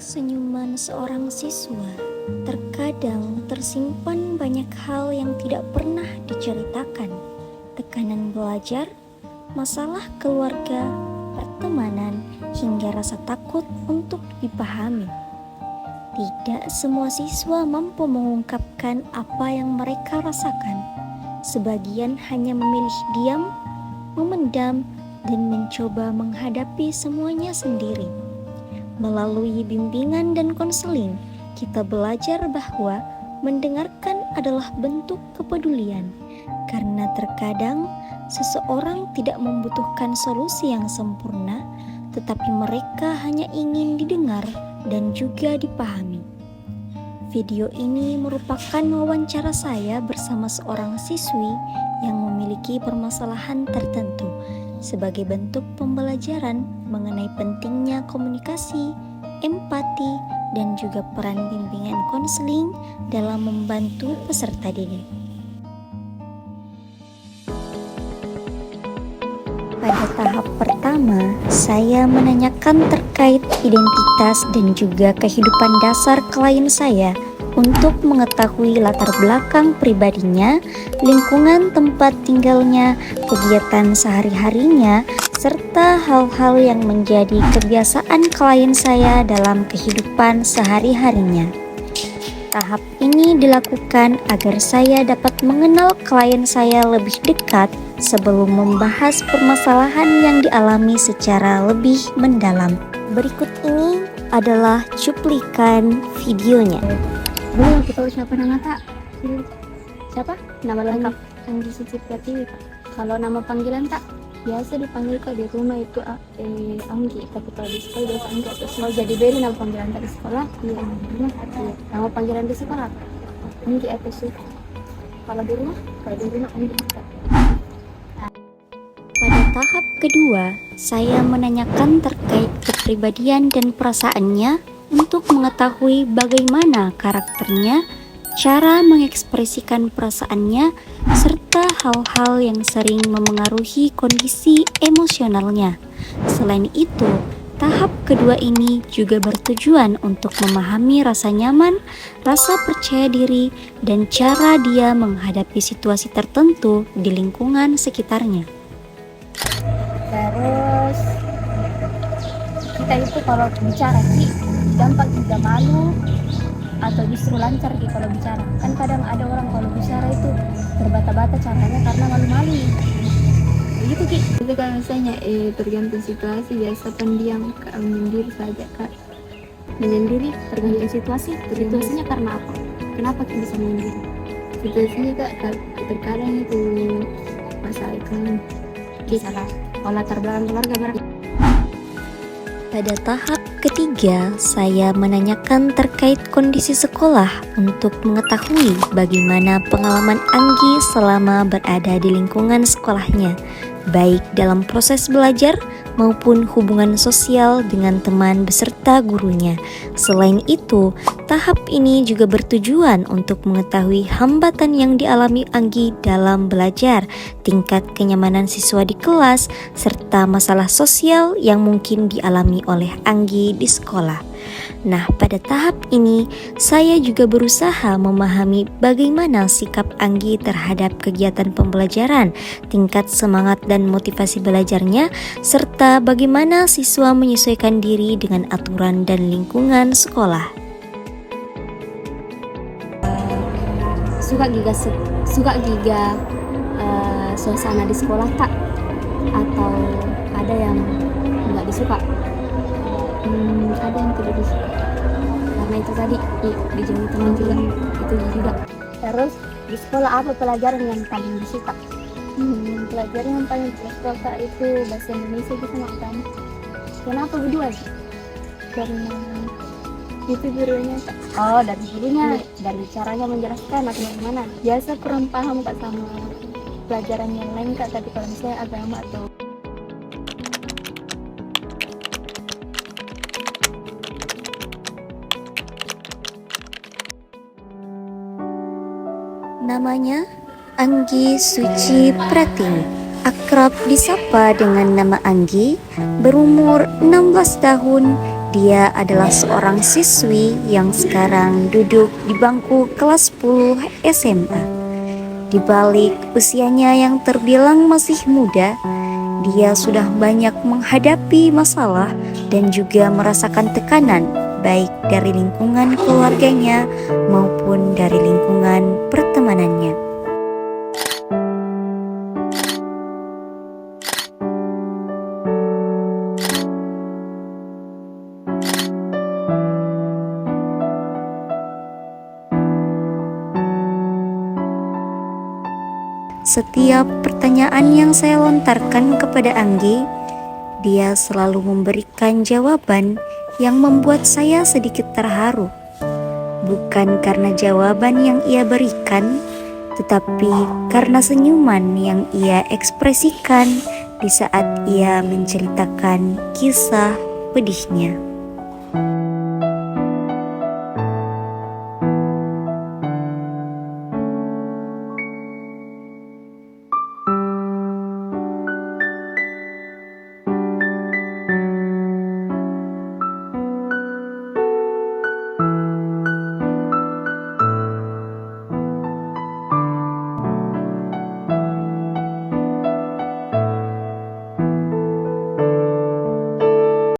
senyuman seorang siswa, terkadang tersimpan banyak hal yang tidak pernah diceritakan. Tekanan belajar, masalah keluarga, pertemanan, hingga rasa takut untuk dipahami. Tidak semua siswa mampu mengungkapkan apa yang mereka rasakan. Sebagian hanya memilih diam, memendam, dan mencoba menghadapi semuanya sendiri. Melalui bimbingan dan konseling, kita belajar bahwa mendengarkan adalah bentuk kepedulian, karena terkadang seseorang tidak membutuhkan solusi yang sempurna, tetapi mereka hanya ingin didengar dan juga dipahami. Video ini merupakan wawancara saya bersama seorang siswi yang memiliki permasalahan tertentu, sebagai bentuk pembelajaran mengenai pentingnya komunikasi, empati, dan juga peran bimbingan konseling dalam membantu peserta didik. Pada tahap pertama, saya menanyakan terkait identitas dan juga kehidupan dasar klien saya untuk mengetahui latar belakang pribadinya, lingkungan tempat tinggalnya, kegiatan sehari-harinya, serta hal-hal yang menjadi kebiasaan klien saya dalam kehidupan sehari-harinya. Tahap ini dilakukan agar saya dapat mengenal klien saya lebih dekat sebelum membahas permasalahan yang dialami secara lebih mendalam. Berikut ini adalah cuplikan videonya. Belum kita tahu siapa nama tak? Siapa? Nama lengkap Anggi Suci Pratiwi. Kalau nama panggilan tak? Biasa dipanggil kok di rumah itu Anggi, tapi kalau di sekolah biasa Anggi atau Suci. Oh, jadi beda nama panggilan tak di sekolah? Iya. Iya. Nama panggilan di sekolah? Anggi atau Suci. Kalau di rumah? Kalau di rumah Anggi. Pada tahap kedua, saya menanyakan terkait kepribadian dan perasaannya untuk mengetahui bagaimana karakternya, cara mengekspresikan perasaannya, serta hal-hal yang sering memengaruhi kondisi emosionalnya. Selain itu, tahap kedua ini juga bertujuan untuk memahami rasa nyaman, rasa percaya diri, dan cara dia menghadapi situasi tertentu di lingkungan sekitarnya. Terus kita itu kalau bicara sih dampak juga malu atau justru lancar sih kalau bicara. Kan kadang ada orang kalau bicara itu terbata-bata caranya karena malu-malu. Begitu Ki. Itu kalau misalnya tergantung situasi, biasa pendiam menyendiri saja Kak. Menyendiri tergantung situasi. Situasinya karena apa? Kenapa kita bisa menyendiri? Situasinya Kak terkadang itu masalah ekonomi. Salah latar belakang keluarga berarti. Pada tahap ketiga, saya menanyakan terkait kondisi sekolah untuk mengetahui bagaimana pengalaman Anggi selama berada di lingkungan sekolahnya, baik dalam proses belajar maupun hubungan sosial dengan teman beserta gurunya. Selain itu, tahap ini juga bertujuan untuk mengetahui hambatan yang dialami Anggi dalam belajar, tingkat kenyamanan siswa di kelas, serta masalah sosial yang mungkin dialami oleh Anggi di sekolah. Nah, pada tahap ini, saya juga berusaha memahami bagaimana sikap Anggi terhadap kegiatan pembelajaran, tingkat semangat dan motivasi belajarnya, serta bagaimana siswa menyesuaikan diri dengan aturan dan lingkungan sekolah. Suka giga suasana di sekolah tak? Atau ada yang nggak disuka? Ada yang tidak disuka karena itu tadi dijauhi teman juga itu juga. Terus di sekolah apa pelajaran yang paling disuka? Pelajaran yang paling disuka itu bahasa Indonesia gitu makan. Kenapa berdua sih? Karena itu gurunya. Oh, dari gurunya, dari caranya menjelaskan atau bagaimana? Biasa kurang paham Kak sama pelajaran yang lain Kak, tapi kalau misalnya agama atau Namanya Anggi Suci Pratiwi, akrab disapa dengan nama Anggi, berumur 16 tahun, Dia adalah seorang siswi yang sekarang duduk di bangku kelas 10 SMA. Di balik usianya yang terbilang masih muda, dia sudah banyak menghadapi masalah dan juga merasakan tekanan baik dari lingkungan keluarganya maupun dari lingkungan pertemanannya. Setiap pertanyaan yang saya lontarkan kepada Anggi, dia selalu memberikan jawaban yang membuat saya sedikit terharu. Bukan karena jawaban yang ia berikan, tetapi karena senyuman yang ia ekspresikan di saat ia menceritakan kisah pedihnya.